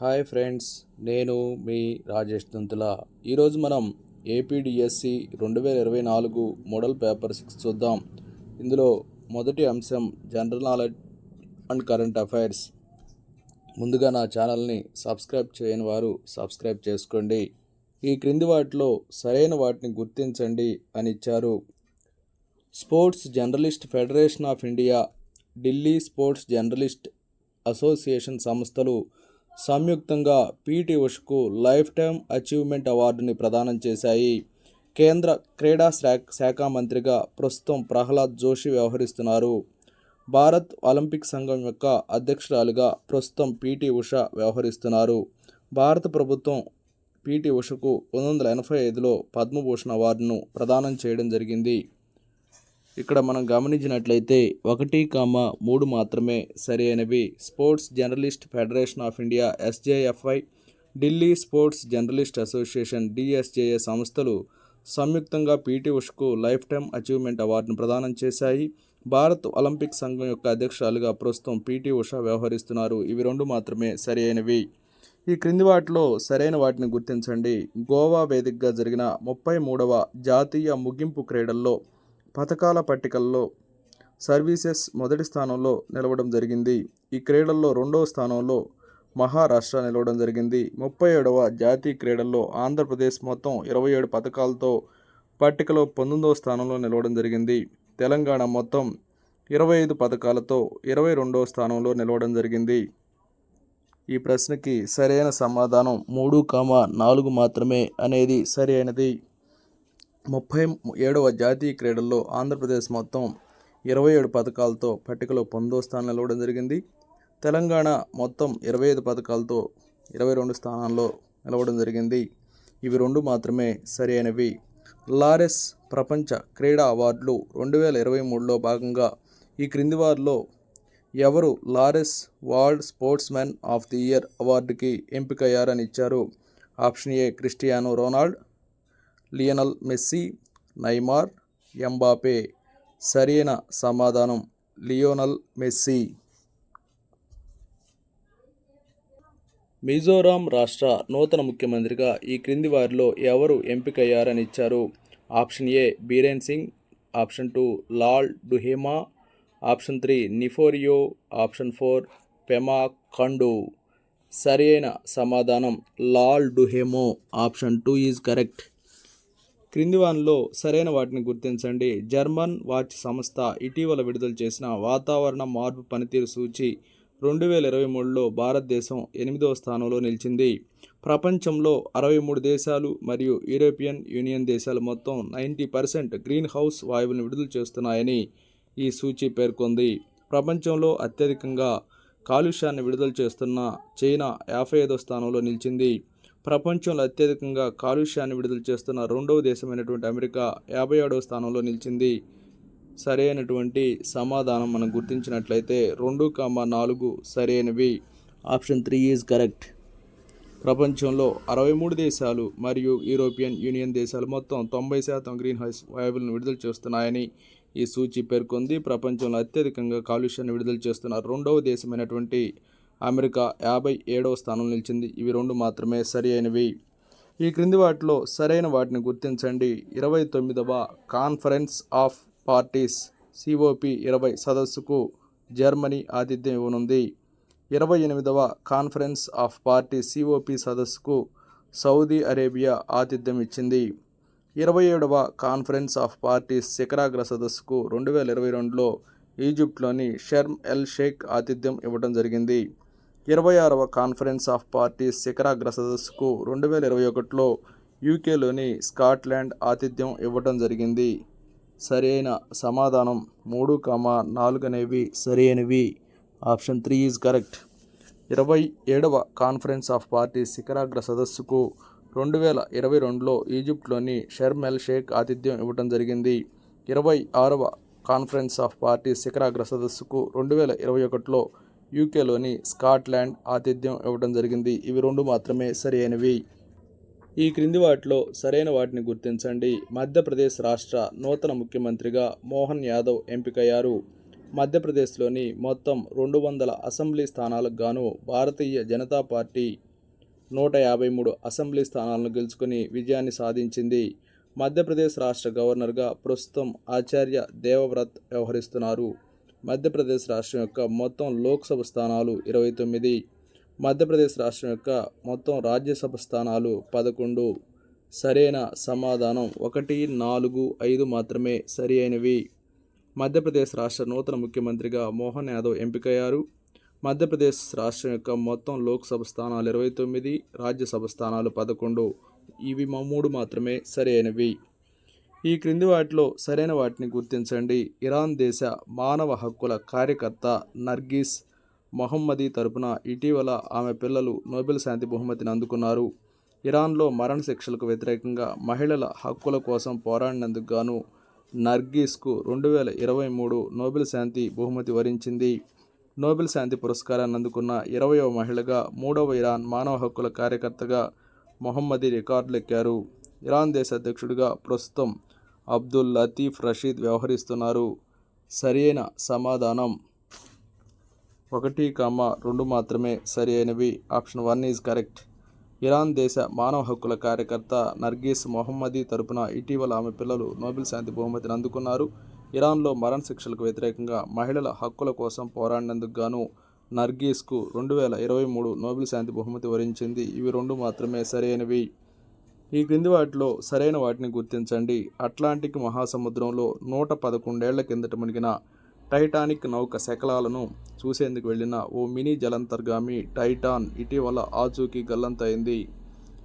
Hi friends, నేను మీ రాజేష్ దంతుల. ఈరోజు మనం ఏపీడిఎస్సి 2024 మోడల్ పేపర్ 6 చూద్దాం. ఇందులో మొదటి అంశం general knowledge and current affairs. ముందుగా నా ఛానల్ని సబ్స్క్రైబ్ చేయని వారు సబ్స్క్రైబ్ చేసుకోండి. ఈ క్రింది వాటిలో సరైన వాటిని గుర్తించండి అని ఇచ్చారు. Sports journalist federation of India, Delhi sports journalist association సంస్థలు సంయుక్తంగా పీటీ ఉషకు లైఫ్ టైమ్ అచీవ్మెంట్ అవార్డుని ప్రదానం చేశాయి. కేంద్ర క్రీడా శాఖ మంత్రిగా ప్రస్తుతం ప్రహ్లాద్ జోషి వ్యవహరిస్తున్నారు. భారత్ ఒలింపిక్ సంఘం యొక్క అధ్యక్షురాలిగా ప్రస్తుతం పీటీ ఉష వ్యవహరిస్తున్నారు. భారత ప్రభుత్వం పీటీ ఉషకు 1985లో పద్మభూషణ్ అవార్డును ప్రదానం చేయడం జరిగింది. ఇక్కడ మనం గమనించినట్లయితే 1, 3 మాత్రమే సరి అయినవి. Sports journalist federation of India SJFI, Delhi sports journalist association DSJA సంస్థలు సంయుక్తంగా పీటీ ఉషకు లైఫ్ టైమ్ అచీవ్మెంట్ అవార్డును ప్రదానం చేశాయి. భారత్ ఒలింపిక్ సంఘం యొక్క అధ్యక్షురాలుగా ప్రస్తుతం పీటీ ఉష వ్యవహరిస్తున్నారు. ఇవి 2 మాత్రమే సరి అయినవి. ఈ క్రింది వాటిలో సరైన వాటిని గుర్తించండి. గోవా వేదికగా జరిగిన 33వ జాతీయ ముగింపు క్రీడల్లో పథకాల పట్టికల్లో సర్వీసెస్ మొదటి స్థానంలో నిలవడం జరిగింది. ఈ క్రీడల్లో 2వ స్థానంలో మహారాష్ట్ర నిలవడం జరిగింది. 37వ జాతీయ క్రీడల్లో ఆంధ్రప్రదేశ్ మొత్తం 27 పథకాలతో పట్టికలో 19వ స్థానంలో నిలవడం జరిగింది. తెలంగాణ మొత్తం 25 పథకాలతో 22వ స్థానంలో నిలవడం జరిగింది. ఈ ప్రశ్నకి సరైన సమాధానం 3, 4 మాత్రమే అనేది సరి అయినది. 37వ జాతీయ క్రీడల్లో ఆంధ్రప్రదేశ్ మొత్తం 27 పథకాలతో పట్టికలో 19వ స్థానం నిలవడం జరిగింది. తెలంగాణ మొత్తం 25 పథకాలతో 22 స్థానాల్లో నిలవడం జరిగింది. ఇవి 2 మాత్రమే సరి అయినవి. లారెస్ ప్రపంచ క్రీడా అవార్డులు 2023లో భాగంగా ఈ క్రింది వారిలో ఎవరు Laureus world sportsmen of the year అవార్డుకి ఎంపికయ్యారని ఇచ్చారు. Option A Cristiano Ronaldo, Lionel Messi, Neymar, Mbappe. సరైన సమాధానం లియోనల్ మెస్సీ. మిజోరాం రాష్ట్ర నూతన ముఖ్యమంత్రిగా ఈ క్రింది వారిలో ఎవరు ఎంపికయ్యారని ఇచ్చారు. Option A Biren Singh, option 2 Lalduhoma, option 3 నిఫోరియో, ఆప్షన్ 4 పెమా ఖండు. సరైన సమాధానం Lalduhoma. Option 2 is correct. క్రింది వానిలో సరైన వాటిని గుర్తించండి. జర్మన్ వాచ్ సంస్థ ఇటీవల విడుదల చేసిన వాతావరణ మార్పు పనితీరు సూచి 2023లో భారతదేశం 8వ స్థానంలో నిలిచింది. ప్రపంచంలో 63 దేశాలు మరియు యూరోపియన్ యూనియన్ దేశాలు మొత్తం 90% గ్రీన్ హౌస్ వాయువులను విడుదల చేస్తున్నాయని ఈ సూచి పేర్కొంది. ప్రపంచంలో అత్యధికంగా కాలుష్యాన్ని విడుదల చేస్తున్న చైనా 55వ స్థానంలో నిలిచింది. ప్రపంచంలో అత్యధికంగా కాలుష్యాన్ని విడుదల చేస్తున్న 2వ దేశమైనటువంటి అమెరికా 57వ స్థానంలో నిలిచింది. సరైనటువంటి సమాధానం మనం గుర్తించినట్లయితే 2, 4 సరైనవి. Option 3 is correct. ప్రపంచంలో 63 దేశాలు మరియు యూరోపియన్ యూనియన్ దేశాలు మొత్తం 90% గ్రీన్ హౌస్ వాయువులను విడుదల చేస్తున్నాయని ఈ సూచి పేర్కొంది. ప్రపంచంలో అత్యధికంగా కాలుష్యాన్ని విడుదల చేస్తున్న 2వ దేశమైనటువంటి అమెరికా 57వ స్థానం నిలిచింది. ఇవి 2 మాత్రమే సరి అయినవి. ఈ క్రింది వాటిలో సరైన వాటిని గుర్తించండి. 29వ కాన్ఫరెన్స్ ఆఫ్ పార్టీస్ COP20 సదస్సుకు జర్మనీ ఆతిథ్యం ఇవ్వనుంది. 28వ కాన్ఫరెన్స్ ఆఫ్ పార్టీస్ COP సదస్సుకు సౌదీ అరేబియా ఆతిథ్యం ఇచ్చింది. 27వ కాన్ఫరెన్స్ ఆఫ్ పార్టీస్ శిఖరాగ్ర సదస్సుకు 2022లో ఈజిప్ట్లోని షర్మ్ ఎల్ షేక్ ఆతిథ్యం ఇవ్వడం జరిగింది. 26వ కాన్ఫరెన్స్ ఆఫ్ పార్టీస్ శిఖరాగ్ర సదస్సుకు 2021లో యూకేలోని స్కాట్లాండ్ ఆతిథ్యం ఇవ్వడం జరిగింది. సరైన సమాధానం 3, 4 అనేవి సరి అయినవి. Option 3 is correct. 27వ కాన్ఫరెన్స్ ఆఫ్ పార్టీస్ శిఖరాగ్ర సదస్సుకు 2022లో ఈజిప్ట్లోని షర్మ్ ఎల్ షేక్ ఆతిథ్యం ఇవ్వడం జరిగింది. 26వ కాన్ఫరెన్స్ ఆఫ్ పార్టీస్ శిఖరాగ్ర సదస్సుకు 2021లో యూకేలోని స్కాట్లాండ్ ఆతిథ్యం ఇవ్వడం జరిగింది. ఇవి 2 మాత్రమే సరి అయినవి. ఈ క్రింది వాటిలో సరైన వాటిని గుర్తించండి. మధ్యప్రదేశ్ రాష్ట్ర నూతన ముఖ్యమంత్రిగా మోహన్ యాదవ్ ఎంపికయ్యారు. మధ్యప్రదేశ్లోని మొత్తం 200 అసెంబ్లీ స్థానాలకు గాను భారతీయ జనతా పార్టీ 153 అసెంబ్లీ స్థానాలను గెలుచుకుని విజయాన్ని సాధించింది. మధ్యప్రదేశ్ రాష్ట్ర గవర్నర్గా ప్రస్తుతం ఆచార్య దేవవ్రత్ వ్యవహరిస్తున్నారు. మధ్యప్రదేశ్ రాష్ట్రం యొక్క మొత్తం లోక్సభ స్థానాలు 29. మధ్యప్రదేశ్ రాష్ట్రం యొక్క మొత్తం రాజ్యసభ స్థానాలు 11. సరైన సమాధానం 1, 4, 5 మాత్రమే సరి అయినవి. మధ్యప్రదేశ్ రాష్ట్ర నూతన ముఖ్యమంత్రిగా మోహన్ యాదవ్ ఎంపికయ్యారు. మధ్యప్రదేశ్ రాష్ట్రం యొక్క మొత్తం లోక్సభ స్థానాలు 29, రాజ్యసభ స్థానాలు 11. ఇవి 3 మాత్రమే సరి అయినవి. ఈ క్రింది వాటిలో సరైన వాటిని గుర్తించండి. ఇరాన్ దేశ మానవ హక్కుల కార్యకర్త నర్గిస్ మొహమ్మదీ తరపున ఇటీవల ఆమె పిల్లలు నోబెల్ శాంతి బహుమతిని అందుకున్నారు. ఇరాన్లో మరణశిక్షలకు వ్యతిరేకంగా మహిళల హక్కుల కోసం పోరాడినందుకు గాను నర్గిస్కు 2023 నోబెల్ శాంతి బహుమతి వరించింది. నోబెల్ శాంతి పురస్కారాన్ని అందుకున్న 20వ మహిళగా, 3వ ఇరాన్ మానవ హక్కుల కార్యకర్తగా మొహమ్మదీ రికార్డులెక్కారు. ఇరాన్ దేశ అధ్యక్షుడిగా ప్రస్తుతం అబ్దుల్ లతీఫ్ రషీద్ వ్యవహరిస్తున్నారు. సరైన సమాధానం 1, 2 మాత్రమే సరి అయినవి. Option 1 is correct. ఇరాన్ దేశ మానవ హక్కుల కార్యకర్త నర్గిస్ మొహమ్మదీ తరపున ఇటీవల ఆమె పిల్లలు నోబెల్ శాంతి బహుమతిని అందుకున్నారు. ఇరాన్లో మరణశిక్షలకు వ్యతిరేకంగా మహిళల హక్కుల కోసం పోరాడినందుకు గాను నర్గిస్కు 2023 నోబెల్ శాంతి బహుమతి వరించింది. ఇవి 2 మాత్రమే సరైనవి. ఈ క్రింది వాటిలో సరైన వాటిని గుర్తించండి. అట్లాంటిక్ మహాసముద్రంలో 111 ఏళ్ల కిందట మునిగిన టైటానిక్ నౌక శకలాలను చూసేందుకు వెళ్లిన ఓ మినీ జలాంతర్గామి టైటాన్ ఇటీవల ఆచూకీ గల్లంతైంది.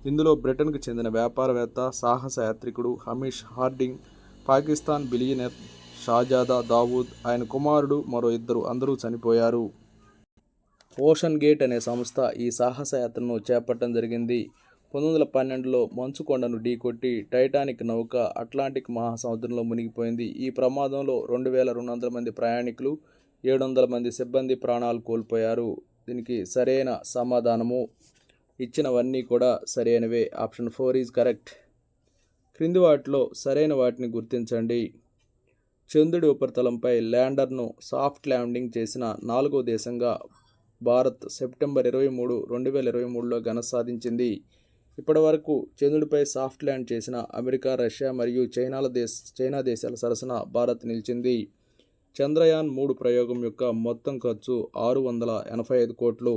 ఇందులో బ్రిటన్కు చెందిన వ్యాపారవేత్త, సాహస యాత్రికుడు Hamish Harding, Pakistan billionaire Shahzada Dawood, ఆయన కుమారుడు, మరో 2 అందరూ చనిపోయారు. ఓషన్ గేట్ అనే సంస్థ ఈ సాహస యాత్రను చేపట్టడం జరిగింది. 1912లో మంచు కొండను ఢీకొట్టి టైటానిక్ నౌక అట్లాంటిక్ మహాసముద్రంలో మునిగిపోయింది. ఈ ప్రమాదంలో 2200 మంది ప్రయాణికులు, 700 మంది సిబ్బంది ప్రాణాలు కోల్పోయారు. దీనికి సరైన సమాధానము ఇచ్చినవన్నీ కూడా సరైనవే. Option 4 is correct. క్రింది వాటిలో సరైన వాటిని గుర్తించండి. చంద్రుడి ఉపరితలంపై ల్యాండర్ను సాఫ్ట్ ల్యాండింగ్ చేసిన 4వ దేశంగా భారత్ సెప్టెంబర్ 23, 2023లో ఘనత సాధించింది. ఇప్పటి వరకు చంద్రుడిపై సాఫ్ట్ ల్యాండ్ చేసిన అమెరికా, రష్యా మరియు చైనా దేశాల సరసన భారత్ నిలిచింది. చంద్రయాన్ 3 ప్రయోగం యొక్క మొత్తం ఖర్చు 685 కోట్లు.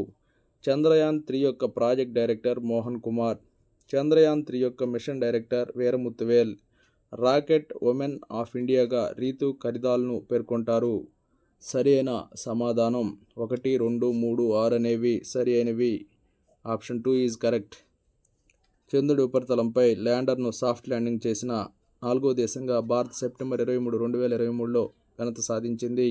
చంద్రయాన్ 3 యొక్క ప్రాజెక్ట్ డైరెక్టర్ మోహన్ కుమార్. చంద్రయాన్ 3 యొక్క mission director Veeramuthuvel. Rocket women of ఇండియాగా రీతూ కరిదాల్ను పేర్కొంటారు. సరైన సమాధానం 1, 2, 3, 6 అనేవి సరి అయినవి. Option 2 is correct. చంద్రుడి ఉపరితలంపై ల్యాండర్ను సాఫ్ట్ ల్యాండింగ్ చేసిన 4వ దేశంగా భారత్ సెప్టెంబర్ 23, 2023లో ఘనత సాధించింది.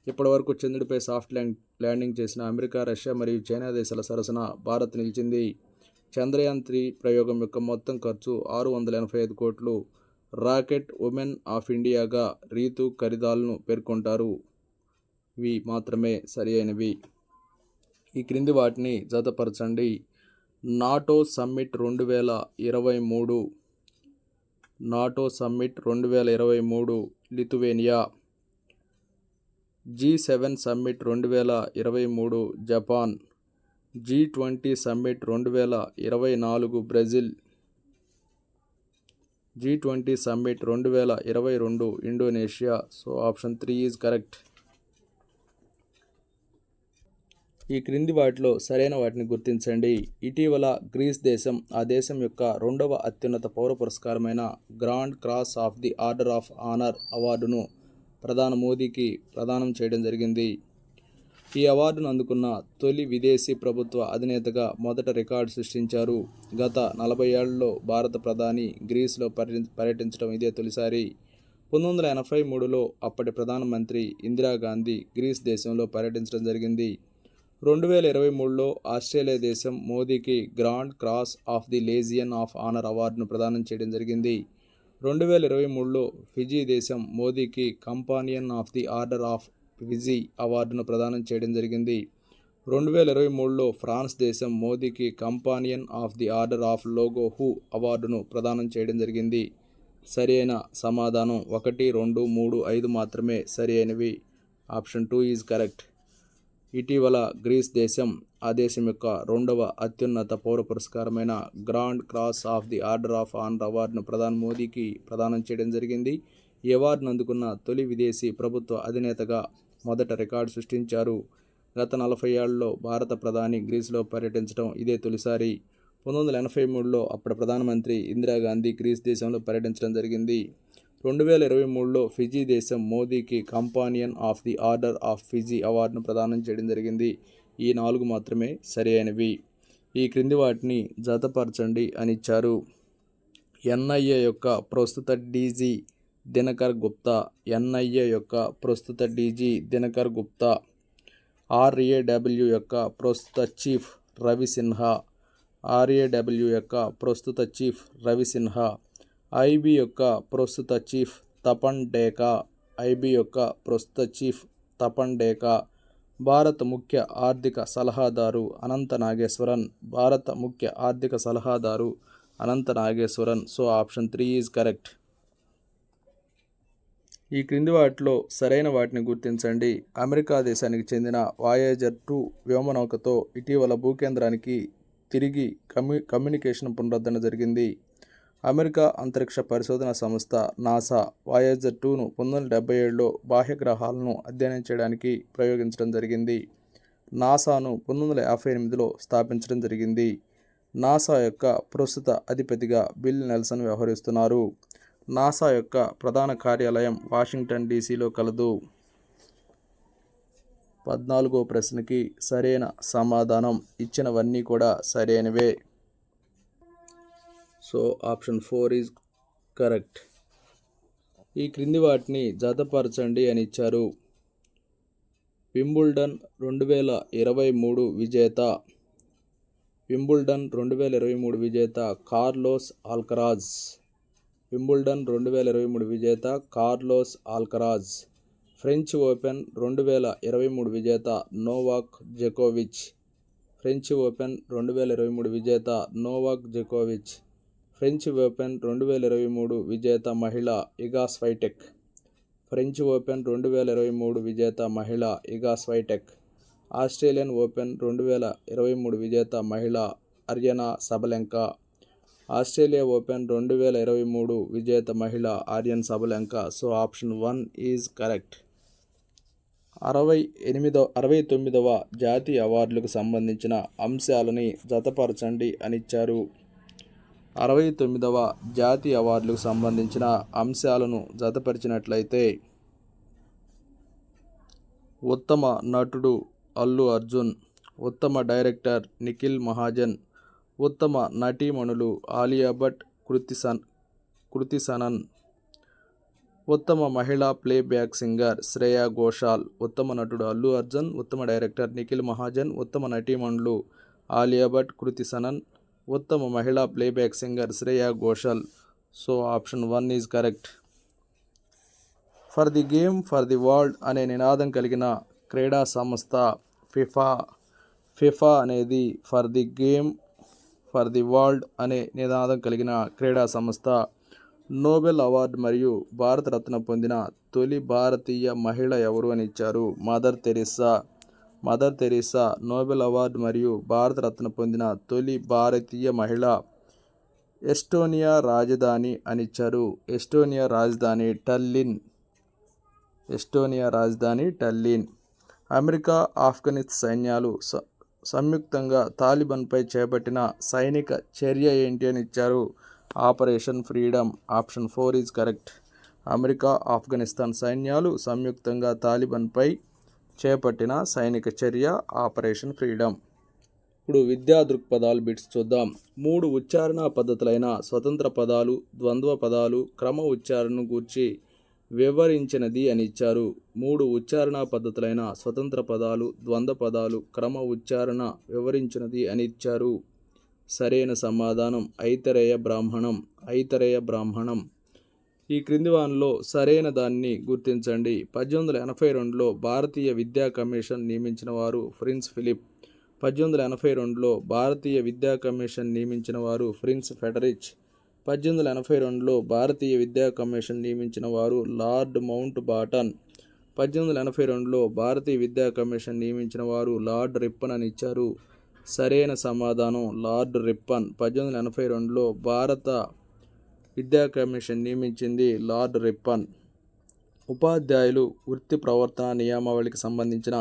ఇప్పటివరకు చంద్రుడిపై సాఫ్ట్ ల్యాండింగ్ చేసిన అమెరికా, రష్యా మరియు చైనా దేశాల సరసన భారత్ నిలిచింది. చంద్రయాన్ 3 ప్రయోగం యొక్క మొత్తం ఖర్చు 685 కోట్లు. రాకెట్ ఉమెన్ ఆఫ్ ఇండియాగా రీతూ కరిదాల్ను పేర్కొంటారు. ఇవి మాత్రమే సరి అయినవి. ఈ క్రింది వాటిని జతపరచండి. NATO summit 2023, NATO summit 2023 Lithuania. G7 summit 2023 Japan. G20 summit 2024 Brazil. G20 summit 2022 Indonesia. So option 3 is correct. ఈ క్రింది వాటిలో సరైన వాటిని గుర్తించండి. ఇటీవల గ్రీస్ దేశం ఆ దేశం యొక్క 2వ అత్యున్నత పౌర పురస్కారమైన grand cross of the order of honour అవార్డును ప్రధాని మోదీకి ప్రదానం చేయడం జరిగింది. ఈ అవార్డును అందుకున్న తొలి విదేశీ ప్రభుత్వ అధినేతగా మొదట రికార్డు సృష్టించారు. గత 40 ఏళ్లలో భారత ప్రధాని గ్రీస్లో పర్యటించడం ఇదే తొలిసారి. 1983లో అప్పటి ప్రధానమంత్రి ఇందిరాగాంధీ గ్రీస్ దేశంలో పర్యటించడం జరిగింది. 2023లో ఆస్ట్రేలియా దేశం మోదీకి grand cross of the legion of honour అవార్డును ప్రదానం చేయడం జరిగింది. 2023లో ఫిజీ దేశం మోదీకి companion of the order of Fiji అవార్డును ప్రదానం చేయడం జరిగింది. 2023లో ఫ్రాన్స్ దేశం మోదీకి companion of the order of logo who అవార్డును ప్రదానం చేయడం జరిగింది. సరి అయిన సమాధానం 1, 2, 3, 5 మాత్రమే సరి అయినవి. Option 2 is correct. ఇటీవల గ్రీస్ దేశం ఆ దేశం యొక్క 2వ అత్యున్నత పౌర పురస్కారమైన grand cross of the order of honour అవార్డును ప్రధాని మోదీకి ప్రదానం చేయడం జరిగింది. ఈ అవార్డును అందుకున్న తొలి విదేశీ ప్రభుత్వ అధినేతగా మొదట రికార్డు సృష్టించారు. గత 40 ఏళ్లలో భారత ప్రధాని గ్రీసులో పర్యటించడం ఇదే తొలిసారి. 1983లో అప్పటి ప్రధానమంత్రి ఇందిరాగాంధీ గ్రీస్ దేశంలో పర్యటించడం జరిగింది. 2023లో ఫిజీ దేశం మోదీకి companion of the order of Fiji అవార్డును ప్రదానం చేయడం జరిగింది. ఈ 4 మాత్రమే సరి అయినవి. ఈ క్రింది వాటిని జతపరచండి అని ఇచ్చారు. ఎన్ఐఏ యొక్క ప్రస్తుత డీజీ దినకర్ గుప్తా. ఎన్ఐఏ యొక్క ప్రస్తుత డీజీ దినకర్ గుప్తా. ఆర్ఏడబ్ల్యూ యొక్క ప్రస్తుత చీఫ్ రవి సిన్హా. ఆర్ఏడబ్ల్యూ యొక్క ప్రస్తుత చీఫ్ రవి సిన్హా. ఐబీ యొక్క ప్రస్తుత చీఫ్ తపన్ డేకా. ఐబీ యొక్క ప్రస్తుత చీఫ్ తపన్ డేకా. భారత ముఖ్య ఆర్థిక సలహాదారు అనంత నాగేశ్వరన్. భారత ముఖ్య ఆర్థిక సలహాదారు Anantha Nageswaran. So option 3 is correct. ఈ క్రింది వాటిలో సరైన వాటిని గుర్తించండి. అమెరికా దేశానికి చెందిన వాయేజర్ 2 వ్యోమనౌకతో ఇటీవల భూకేంద్రానికి తిరిగి కమ్యూనికేషన్ పునరుద్ధరణ జరిగింది. అమెరికా అంతరిక్ష పరిశోధన సంస్థ నాసా వాయేజర్ 2ను 1977లో బాహ్య గ్రహాలను అధ్యయనం చేయడానికి ప్రయోగించడం జరిగింది. నాసాను 1958లో స్థాపించడం జరిగింది. నాసా యొక్క ప్రస్తుత అధిపతిగా బిల్ నెల్సన్ వ్యవహరిస్తున్నారు. నాసా యొక్క ప్రధాన కార్యాలయం వాషింగ్టన్ డీసీలో కలదు. 14వ ప్రశ్నకి సరైన సమాధానం ఇచ్చినవన్నీ కూడా సరైనవే. So option 4 is correct. ఈ క్రింది వాటిని జతపరచండి అని ఇచ్చారు. వింబుల్డన్ 2023 విజేత. వింబుల్డన్ 2023 విజేత కార్లోస్ ఆల్కరాజ్. వింబుల్డన్ 2023 విజేత కార్లోస్ ఆల్కరాజ్. ఫ్రెంచ్ ఓపెన్ 2023 విజేత నోవాక్ జకోవిచ్. ఫ్రెంచ్ ఓపెన్ 2023 విజేత నోవాక్ జకోవిచ్. ఫ్రెంచ్ ఓపెన్ 2023 విజేత మహిళ ఇగా స్వైటెక్. ఫ్రెంచ్ ఓపెన్ 2023 విజేత మహిళ ఇగా స్వైటెక్. ఆస్ట్రేలియన్ ఓపెన్ 2023 విజేత మహిళ అర్యనా సబలెంకా. ఆస్ట్రేలియా ఓపెన్ 2023 విజేత మహిళ Aryna Sabalenka. So option 1 is correct. 69వ జాతీయ అవార్డులకు సంబంధించిన అంశాలని జతపరచండి అని ఇచ్చారు. 69వ జాతీయ అవార్డులకు సంబంధించిన అంశాలను జతపరిచినట్లయితే ఉత్తమ నటుడు అల్లు అర్జున్. ఉత్తమ డైరెక్టర్ నిఖిల్ మహాజన్. ఉత్తమ నటీమణులు ఆలియా భట్, కృతి సనన్. ఉత్తమ మహిళా ప్లేబ్యాక్ సింగర్ శ్రేయా ఘోషాల్. ఉత్తమ నటుడు అల్లు అర్జున్. ఉత్తమ డైరెక్టర్ నిఖిల్ మహాజన్. ఉత్తమ నటీమణులు ఆలియా భట్, కృతి సనన్. ఉత్తమ మహిళా playback singer Shreya Ghoshal. So option 1 is correct. For the game for the world అనే నినాదం కలిగిన క్రీడా సంస్థ ఫిఫా. ఫిఫా అనేది for the game for the world అనే నినాదం కలిగిన క్రీడా సంస్థ. నోబెల్ అవార్డు మరియు భారతరత్న పొందిన తొలి భారతీయ మహిళ ఎవరు అని ఇచ్చారు. Mother Teresa. Mother Teresa Nobel award మరియు భారతరత్న పొందిన తొలి భారతీయ మహిళ. ఎస్టోనియా రాజధాని అని ఇచ్చారు. ఎస్టోనియా రాజధాని టల్లిన్. ఎస్టోనియా రాజధాని టల్లిన్. అమెరికా ఆఫ్ఘనిస్తాన్ సైన్యాలు సంయుక్తంగా తాలిబాన్పై చేపట్టిన సైనిక చర్య ఏంటి అని ఇచ్చారు. Operation freedom. Option 4 is correct. America Afghanistan సైన్యాలు సంయుక్తంగా తాలిబాన్పై చేపట్టిన సైనిక చర్య ఆపరేషన్ ఫ్రీడమ్. ఇప్పుడు విద్యా దృక్పథాలు బిట్స్ చూద్దాం. 3 ఉచ్చారణ పద్ధతులైన స్వతంత్ర పదాలు, ద్వంద్వ పదాలు, క్రమ ఉచ్చారణను గూర్చి వివరించినది అని ఇచ్చారు. 3 ఉచ్చారణ పద్ధతులైన స్వతంత్ర పదాలు, ద్వంద్వ పదాలు, క్రమ ఉచ్చారణ వివరించినది అని ఇచ్చారు. సరైన సమాధానం ఐతరేయ బ్రాహ్మణం. ఐతరేయ బ్రాహ్మణం. ఈ క్రింది వానిలో సరైన దాన్ని గుర్తించండి. 1882లో భారతీయ విద్యా కమిషన్ నియమించిన వారు ప్రిన్స్ ఫిలిప్. 1882లో భారతీయ విద్యా కమిషన్ నియమించిన వారు ప్రిన్స్ ఫెడరిచ్. 1882లో భారతీయ విద్యా కమిషన్ నియమించిన వారు లార్డ్ మౌంట్ బాటన్. 1882లో భారతీయ విద్యా కమిషన్ నియమించిన వారు లార్డ్ రిప్పన్ అని ఇచ్చారు. సరైన సమాధానం లార్డ్ రిప్పన్. 1882లో భారత విద్యా కమిషన్ నియమించింది లార్డ్ రిప్పన్. ఉపాధ్యాయులు వృత్తి ప్రవర్తన నియమావళికి సంబంధించిన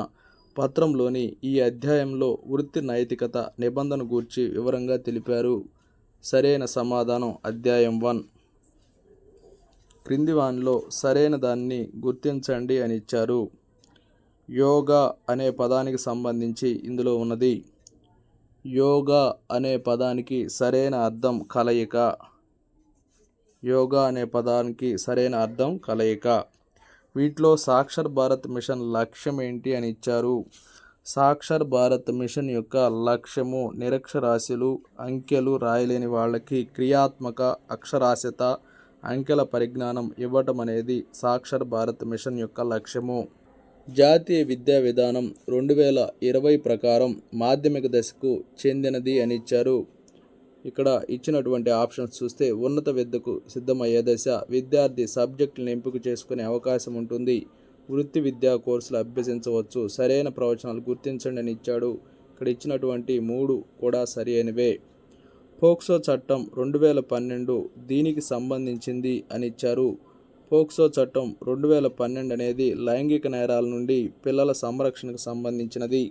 పత్రంలోని ఈ అధ్యాయంలో వృత్తి నైతికత నిబంధన గూర్చి వివరంగా తెలిపారు. సరైన సమాధానం అధ్యాయం 1. క్రింది వానిలో సరైన దాన్ని గుర్తించండి అని ఇచ్చారు. యోగా అనే పదానికి సంబంధించి ఇందులో ఉన్నది. యోగా అనే పదానికి సరైన అర్థం కలయిక. యోగా అనే పదానికి సరైన అర్థం కలయిక. వీటిలో సాక్షర్ భారత్ మిషన్ లక్ష్యం ఏంటి అని ఇచ్చారు. సాక్షర్ భారత్ మిషన్ యొక్క లక్ష్యము నిరక్షరాస్యులు, అంకెలు రాయలేని వాళ్ళకి క్రియాత్మక అక్షరాస్యత, అంకెల పరిజ్ఞానం ఇవ్వటం అనేది సాక్షర్ భారత్ మిషన్ యొక్క లక్ష్యము. జాతీయ విద్యా విధానం 2020 ప్రకారం మాధ్యమిక దశకు చెందినది అని ఇచ్చారు. ఇక్కడ ఇచ్చినటువంటి ఆప్షన్స్ చూస్తే ఉన్నత విద్యకు సిద్ధమయ్యే దశ, విద్యార్థి సబ్జెక్టులను ఎంపిక చేసుకునే అవకాశం ఉంటుంది, వృత్తి విద్యా కోర్సులు అభ్యసించవచ్చు. సరైన ప్రవచనాలు గుర్తించండి అని ఇచ్చాడు. ఇక్కడ ఇచ్చినటువంటి 3 కూడా సరి అయినవే. పోక్సో చట్టం 2012 దీనికి సంబంధించింది అని ఇచ్చారు. పోక్సో చట్టం 2012 అనేది లైంగిక నేరాల నుండి పిల్లల సంరక్షణకు సంబంధించినది.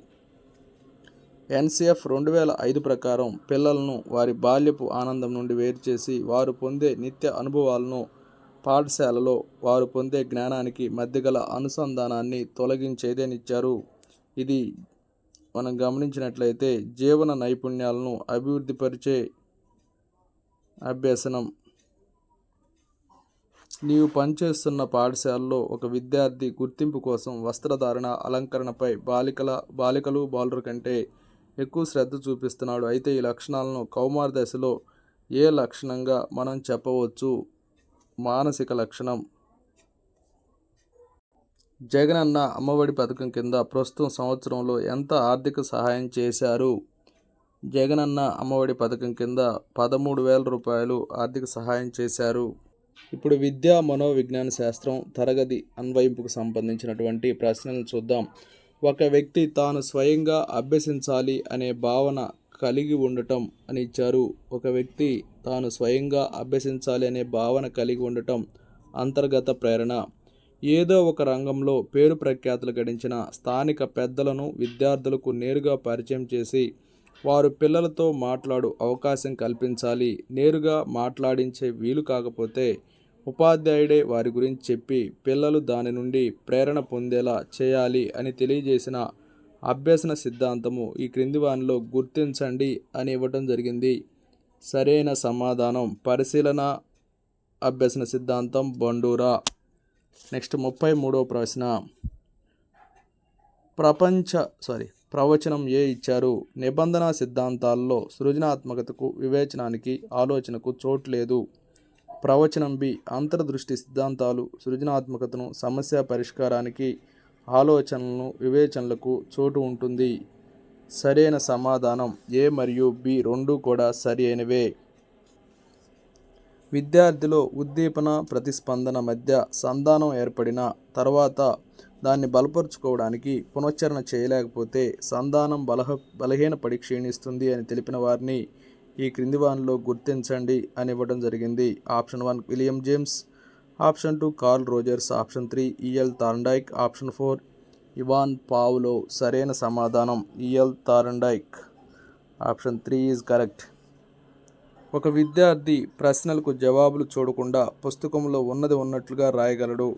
NCF 2005 ప్రకారం పిల్లలను వారి బాల్యపు ఆనందం నుండి వేరుచేసి వారు పొందే నిత్య అనుభవాలను, పాఠశాలలో వారు పొందే జ్ఞానానికి మధ్యగల అనుసంధానాన్ని తొలగించేది అని ఇచ్చారు. ఇది మనం గమనించినట్లయితే జీవన నైపుణ్యాలను అభివృద్ధిపరిచే అభ్యసనం. నీవు పనిచేస్తున్న పాఠశాలలో ఒక విద్యార్థి గుర్తింపు కోసం వస్త్రధారణ, అలంకరణపై బాలికలు బాలుర కంటే ఎక్కువ శ్రద్ధ చూపిస్తున్నాడు. అయితే ఈ లక్షణాలను కౌమార దశలో ఏ లక్షణంగా మనం చెప్పవచ్చు? మానసిక లక్షణం. జగనన్న అమ్మఒడి పథకం కింద ప్రస్తుతం సంవత్సరంలో ఎంత ఆర్థిక సహాయం చేశారు? జగనన్న అమ్మఒడి పథకం కింద 13,000 రూపాయలు ఆర్థిక సహాయం చేశారు. ఇప్పుడు విద్యా మనోవిజ్ఞాన శాస్త్రం తరగతి అన్వయింపుకు సంబంధించినటువంటి ప్రశ్నలను చూద్దాం. ఒక వ్యక్తి తాను స్వయంగా అభ్యసించాలి అనే భావన కలిగి ఉండటం అని ఇచ్చారు. ఒక వ్యక్తి తాను స్వయంగా అభ్యసించాలి అనే భావన కలిగి ఉండటం అంతర్గత ప్రేరణ. ఏదో ఒక రంగంలో పేరు ప్రఖ్యాతులు గడించిన స్థానిక పెద్దలను విద్యార్థులకు నేరుగా పరిచయం చేసి వారు పిల్లలతో మాట్లాడు అవకాశం కల్పించాలి. నేరుగా మాట్లాడించే వీలు కాకపోతే ఉపాధ్యాయుడే వారి గురించి చెప్పి పిల్లలు దాని నుండి ప్రేరణ పొందేలా చేయాలి అని తెలియజేసిన అభ్యసన సిద్ధాంతము ఈ క్రింది వానిలో గుర్తించండి అని ఇవ్వటం జరిగింది. సరైన సమాధానం పరిశీలన అభ్యసన సిద్ధాంతం, బండూరా. నెక్స్ట్ 33వ ప్రశ్న. ప్రవచనం ఏ ఇచ్చారు? నిబంధన సిద్ధాంతాల్లో సృజనాత్మకతకు, వివేచనానికి, ఆలోచనకు చోటు లేదు. ప్రవచనం బి. అంతర్దృష్టి సిద్ధాంతాలు సృజనాత్మకతను, సమస్య పరిష్కారానికి, ఆలోచనలను, వివేచనలకు చోటు ఉంటుంది. సరైన సమాధానం ఏ మరియు బి రెండూ కూడా సరి అయినవే. విద్యార్థిలో ఉద్దీపన, ప్రతిస్పందన మధ్య సంధానం ఏర్పడిన తర్వాత దాన్ని బలపరుచుకోవడానికి పునశ్చరణ చేయలేకపోతే సంధానం బలహీనపడి క్షీణిస్తుంది అని తెలిపిన వారిని ఈ క్రింది వానిలో గుర్తించండి అని ఇవ్వడం జరిగింది. Option 1 William James, option 2 Carl Rogers, option 3 E.L. Thorndike, option 4 Ivan Pavlov. సరైన సమాధానం E.L. Thorndike. Option 3 is correct. ఒక విద్యార్థి ప్రశ్నలకు జవాబులు చూడకుండా పుస్తకంలో ఉన్నది ఉన్నట్లుగా రాయగలడు.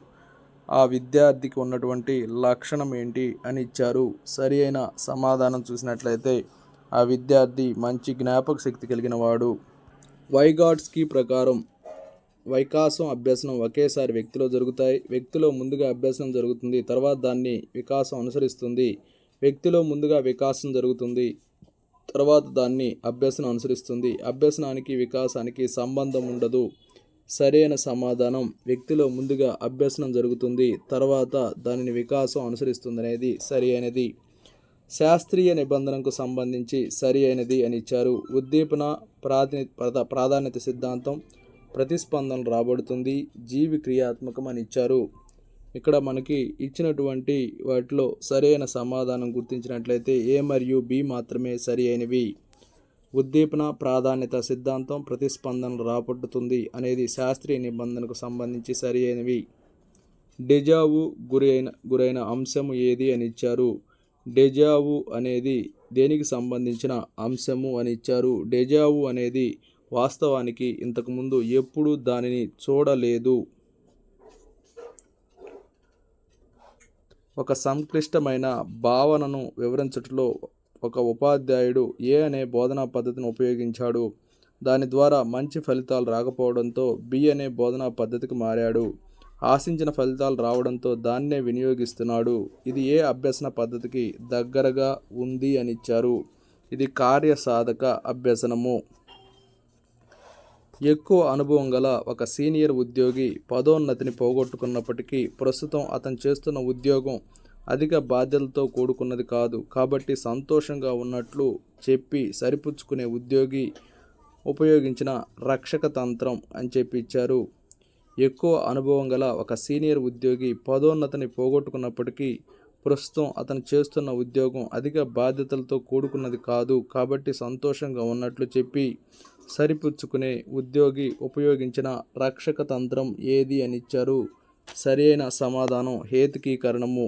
ఆ విద్యార్థికి ఉన్నటువంటి లక్షణం ఏంటి అని ఇచ్చారు. సరి అయిన సమాధానం చూసినట్లయితే ఆ విద్యార్థి మంచి జ్ఞాపక శక్తి కలిగిన వాడు. వైగాట్స్కీ ప్రకారం వికాసం, అభ్యసనం ఒకేసారి వ్యక్తిలో జరుగుతాయి. వ్యక్తిలో ముందుగా అభ్యసనం జరుగుతుంది, తర్వాత దాన్ని వికాసం అనుసరిస్తుంది. వ్యక్తిలో ముందుగా వికాసం జరుగుతుంది, తర్వాత దాన్ని అభ్యసనం అనుసరిస్తుంది. అభ్యసనానికి వికాసానికి సంబంధం ఉండదు. సరైన సమాధానం వ్యక్తిలో ముందుగా అభ్యసనం జరుగుతుంది, తర్వాత దానిని వికాసం అనుసరిస్తుంది అనేది సరి అయినది. శాస్త్రీయ నిబంధనకు సంబంధించి సరి అయినది అని ఇచ్చారు. ఉద్దీపన ప్రాధాన్యత సిద్ధాంతం ప్రతిస్పందన రాబడుతుంది, జీవి క్రియాత్మకం అని ఇచ్చారు. ఇక్కడ మనకి ఇచ్చినటువంటి వాటిలో సరైన సమాధానం గుర్తించినట్లయితే ఏ మరియు బి మాత్రమే సరి అయినవి. ఉద్దీపన ప్రాధాన్యత సిద్ధాంతం ప్రతిస్పందనలు రాబట్టుతుంది అనేది శాస్త్రీయ నిబంధనకు సంబంధించి సరి అయినవి. డెజావు గురైన అంశము ఏది అని ఇచ్చారు. డెజావు అనేది దేనికి సంబంధించిన అంశము అని ఇచ్చారు. డెజావు అనేది వాస్తవానికి ఇంతకుముందు ఎప్పుడూ దానిని చూడలేదు. ఒక సంక్లిష్టమైన భావనను వివరించటంలో ఒక ఉపాధ్యాయుడు ఏ అనే బోధనా పద్ధతిని ఉపయోగించాడు. దాని ద్వారా మంచి ఫలితాలు రాకపోవడంతో బి అనే బోధనా పద్ధతికి మారాడు. ఆశించిన ఫలితాలు రావడంతో దాన్నే వినియోగిస్తున్నాడు. ఇది ఏ అభ్యసన పద్ధతికి దగ్గరగా ఉంది అని ఇచ్చారు. ఇది కార్యసాధక అభ్యసనము. ఎక్కువ అనుభవం గల ఒక సీనియర్ ఉద్యోగి పదోన్నతిని పోగొట్టుకున్నప్పటికీ ప్రస్తుతం అతను చేస్తున్న ఉద్యోగం అధిక బాధ్యతలతో కూడుకున్నది కాదు. కాబట్టి సంతోషంగా ఉన్నట్లు చెప్పి సరిపుచ్చుకునే ఉద్యోగి ఉపయోగించిన రక్షక తంత్రం అని చెప్పి ఇచ్చారు. ఎక్కువ అనుభవం గల ఒక సీనియర్ ఉద్యోగి పదోన్నతిని పోగొట్టుకున్నప్పటికీ ప్రస్తుతం అతను చేస్తున్న ఉద్యోగం అధిక బాధ్యతలతో కూడుకున్నది కాదు. కాబట్టి సంతోషంగా ఉన్నట్లు చెప్పి సరిపుచ్చుకునే ఉద్యోగి ఉపయోగించిన రక్షక తంత్రం ఏది అని ఇచ్చారు. సరైన సమాధానం హేతుకీకరణము.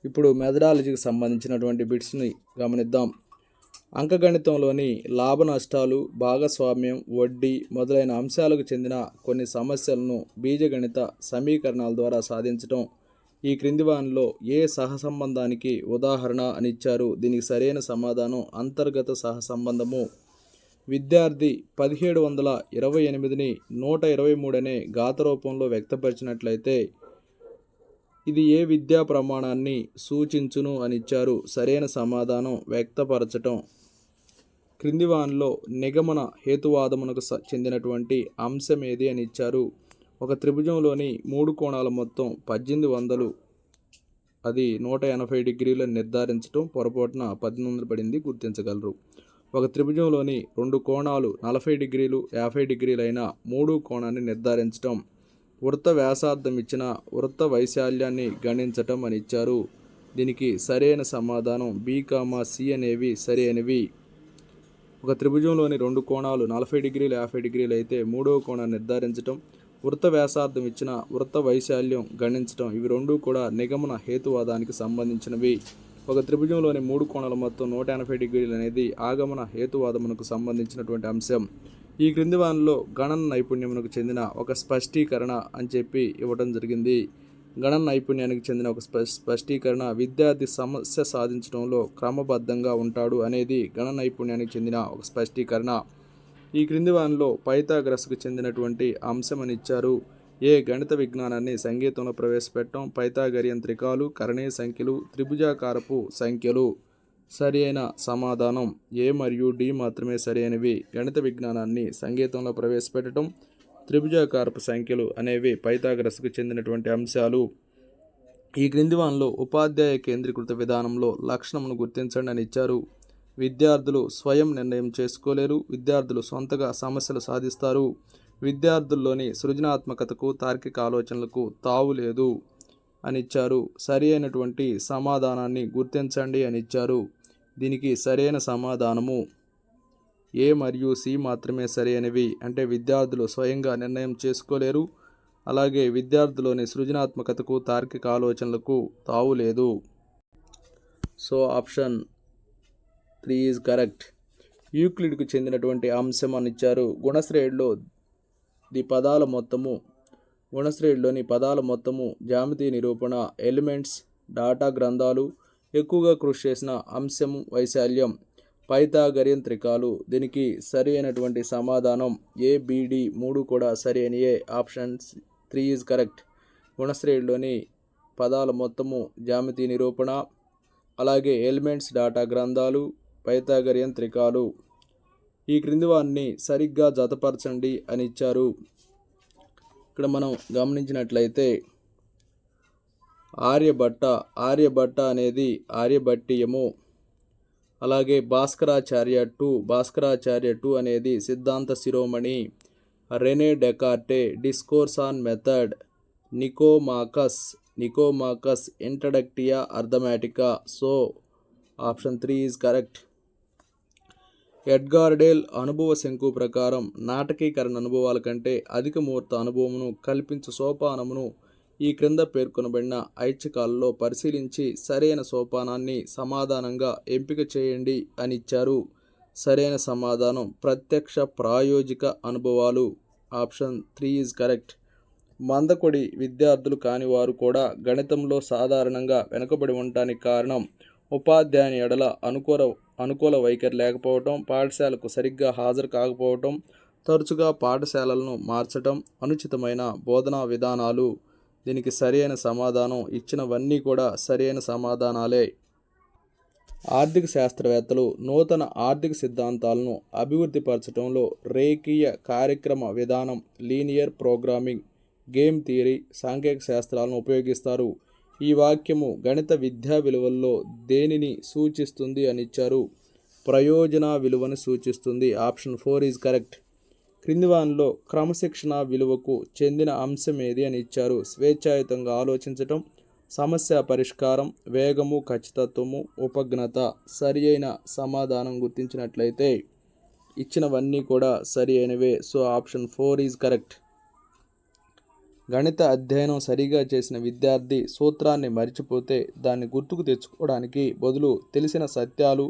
ఇప్పుడు మెథడాలజీకి సంబంధించినటువంటి బిట్స్ని గమనిద్దాం. అంకగణితంలోని లాభ నష్టాలు, భాగస్వామ్యం, వడ్డీ మొదలైన అంశాలకు చెందిన కొన్ని సమస్యలను బీజగణిత సమీకరణాల ద్వారా సాధించటం ఈ క్రింది వానిలో ఏ సహసంబంధానికి ఉదాహరణ అని ఇచ్చారు. దీనికి సరైన సమాధానం అంతర్గత సహసంబంధము. విద్యార్థి 1728ని 123 అనే ఘాత రూపంలో వ్యక్తపరిచినట్లయితే ఇది ఏ విద్యా ప్రమాణాన్ని సూచించును అని ఇచ్చారు. సరైన సమాధానం వ్యక్తపరచటం. క్రింది వానిలో నిగమన హేతువాదమునకు చెందినటువంటి అంశం ఏది అని ఇచ్చారు. ఒక త్రిభుజంలోని 3 కోణాల మొత్తం 1800 అది 180 డిగ్రీలను నిర్ధారించడం పొరపాటున 1800 పడింది, గుర్తించగలరు. ఒక త్రిభుజంలోని 2 కోణాలు 40 డిగ్రీలు 50 డిగ్రీలు అయిన 3 కోణాన్ని నిర్ధారించటం. వృత్త వ్యాసార్థం ఇచ్చిన వృత్త వైశాల్యాన్ని గణించటం అని ఇచ్చారు. దీనికి సరైన సమాధానం బి, సి అనేవి సరి అయినవి. ఒక త్రిభుజంలోని 2 కోణాలు 40 డిగ్రీలు 50 డిగ్రీలు అయితే 3వ కోణాన్ని నిర్ధారించటం, వృత్త వ్యాసార్థం ఇచ్చిన వృత్త వైశాల్యం గణించటం ఇవి రెండూ కూడా నిగమన హేతువాదానికి సంబంధించినవి. ఒక త్రిభుజంలోని 3 కోణాల మొత్తం 180 డిగ్రీలు అనేది ఆగమన హేతువాదమునకు సంబంధించినటువంటి అంశం. ఈ క్రింది వానిలో గణన నైపుణ్యమునకు చెందిన ఒక స్పష్టీకరణ అని చెప్పి ఇవ్వడం జరిగింది. గణన నైపుణ్యానికి చెందిన ఒక స్పష్టీకరణ విద్యార్థి సమస్య సాధించడంలో క్రమబద్ధంగా ఉంటాడు అనేది గణన నైపుణ్యానికి చెందిన ఒక స్పష్టీకరణ. ఈ క్రింది వానిలో పైథాగరస్కు చెందినటువంటి అంశం అని ఇచ్చారు. ఏ గణిత విజ్ఞానాన్ని సంగీతంలో ప్రవేశపెట్టడం, పైథాగరియన్ త్రికాలు, కరణీయ సంఖ్యలు, త్రిభుజాకారపు సంఖ్యలు. సరి అయిన సమాధానం ఏ మరియు డి మాత్రమే సరి అయినవి. గణిత విజ్ఞానాన్ని సంగీతంలో ప్రవేశపెట్టడం, త్రిభుజాకారపు సంఖ్యలు అనేవి పైథాగరస్కు చెందినటువంటి అంశాలు. ఈ క్రింది వానిలో ఉపాధ్యాయ కేంద్రీకృత విధానంలో లక్షణమును గుర్తించండి అని ఇచ్చారు. విద్యార్థులు స్వయం నిర్ణయం చేసుకోలేరు. విద్యార్థులు సొంతగా సమస్యలు సాధిస్తారు. విద్యార్థుల్లోని సృజనాత్మకతకు తార్కిక ఆలోచనలకు తావు లేదు అని ఇచ్చారు. సరి అయినటువంటి సమాధానాన్ని గుర్తించండి అని ఇచ్చారు. దీనికి సరైన సమాధానము ఏ మరియు సి మాత్రమే సరి అయినవి. అంటే విద్యార్థులు స్వయంగా నిర్ణయం చేసుకోలేరు, అలాగే విద్యార్థుల్లోని సృజనాత్మకతకు తార్కిక ఆలోచనలకు తావు లేదు. So option 3 is correct. యూక్లిడ్కు చెందినటువంటి అంశం అని ఇచ్చారు. గుణశ్రేణిలోని పదాల మొత్తము, జ్యామితి నిరూపణ, ఎలిమెంట్స్, డాటా గ్రంథాలు, ఎక్కువగా కృషి చేసిన అంశం వైశాల్యం, పైథాగరియన్ త్రికాలు. దీనికి సరి అయినటువంటి సమాధానం ఏ, బి, డి 3 కూడా సరి అయినయే. Option 3 is correct. గుణశ్రేణిలోని పదాల మొత్తము, జ్యామితి నిరూపణ, అలాగే ఎలిమెంట్స్, డాటా గ్రంథాలు, పైథాగరియన్ త్రికాలు. ఈ క్రింది వారిని సరిగ్గా జతపరచండి అని ఇచ్చారు. ఇక్కడ మనం గమనించినట్లయితే ఆర్యభట్ట అనేది ఆర్యభట్టీయము. అలాగే భాస్కరాచార్య 2 అనేది Siddhanta Shiromani. Rene Descartes discourse on method Nicomachus. Nicomachus introductio arithmetica. So option 3 is correct. Edgar Dale అనుభవ శంకు ప్రకారం నాటకీకరణ అనుభవాల కంటే అధిక ముహూర్త అనుభవమును కల్పించు సోపానమును ఈ క్రింద పేర్కొనబడిన ఐచ్ఛికాలలో పరిశీలించి సరైన సోపానాన్ని సమాధానంగా ఎంపిక చేయండి అని ఇచ్చారు. సరైన సమాధానం ప్రత్యక్ష ప్రాయోజిక అనుభవాలు. Option 3 is correct. మందకొడి విద్యార్థులు కాని వారు కూడా గణితంలో సాధారణంగా వెనుకబడి ఉండటానికి కారణం ఉపాధ్యాయుని ఎడల అనుకూల వైఖరి లేకపోవటం, పాఠశాలకు సరిగ్గా హాజరు కాకపోవటం, తరచుగా పాఠశాలలను మార్చటం, అనుచితమైన బోధనా విధానాలు. దీనికి సరైన సమాధానం ఇచ్చినవన్నీ కూడా సరైన సమాధానాలే. ఆర్థిక శాస్త్రవేత్తలు నూతన ఆర్థిక సిద్ధాంతాలను అభివృద్ధిపరచడంలో రేఖీయ కార్యక్రమ విధానం, లీనియర్ ప్రోగ్రామింగ్, గేమ్ థియరీ, సాంఖ్యక శాస్త్రాలను ఉపయోగిస్తారు. ఈ వాక్యము గణిత విద్యా విలువల్లో దేనిని సూచిస్తుంది అని ఇచ్చారు. ప్రయోజన విలువను సూచిస్తుంది. Option 4 is correct. క్రింది వానిలో క్రమశిక్షణ విలువకు చెందిన అంశం ఏది అని ఇచ్చారు. స్వేచ్ఛాయుతంగా ఆలోచించటం, సమస్య పరిష్కారం, వేగము, ఖచ్చితత్వము, ఉపజ్ఞత. సరి అయిన సమాధానం గుర్తించినట్లయితే ఇచ్చినవన్నీ కూడా సరి అయినవే. So option 4 is correct. గణిత అధ్యయనం సరిగా చేసిన విద్యార్థి సూత్రాన్ని మరిచిపోతే దాన్ని గుర్తుకు తెచ్చుకోవడానికి బదులు తెలిసిన సత్యాలు,